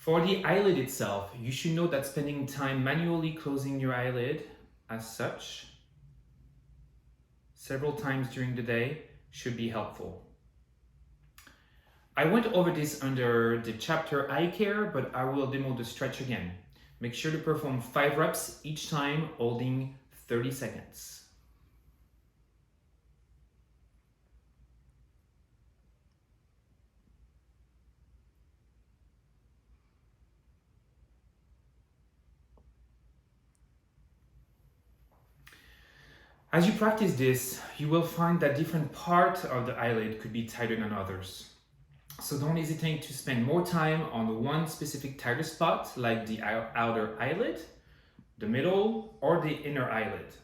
For the eyelid itself, you should know that spending time manually closing your eyelid as such several times during the day should be helpful. I went over this under the chapter eye care, but I will demo the stretch again. Make sure to perform 5 reps each time, holding 30 seconds. As you practice this, you will find that different parts of the eyelid could be tighter than others. So don't hesitate to spend more time on one specific tighter spot, like the outer eyelid, the middle, or the inner eyelid.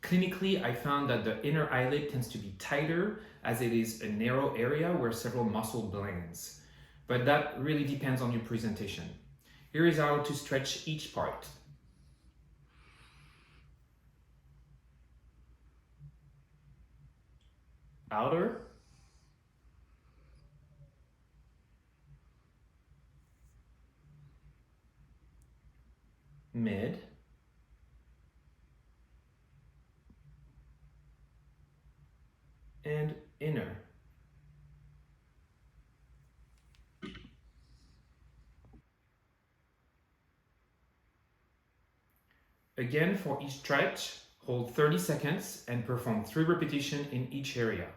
Clinically, I found that the inner eyelid tends to be tighter as it is a narrow area where several muscle blends. But that really depends on your presentation. Here is how to stretch each part. Outer, mid, and inner. Again, for each stretch, hold 30 seconds and perform 3 repetitions in each area.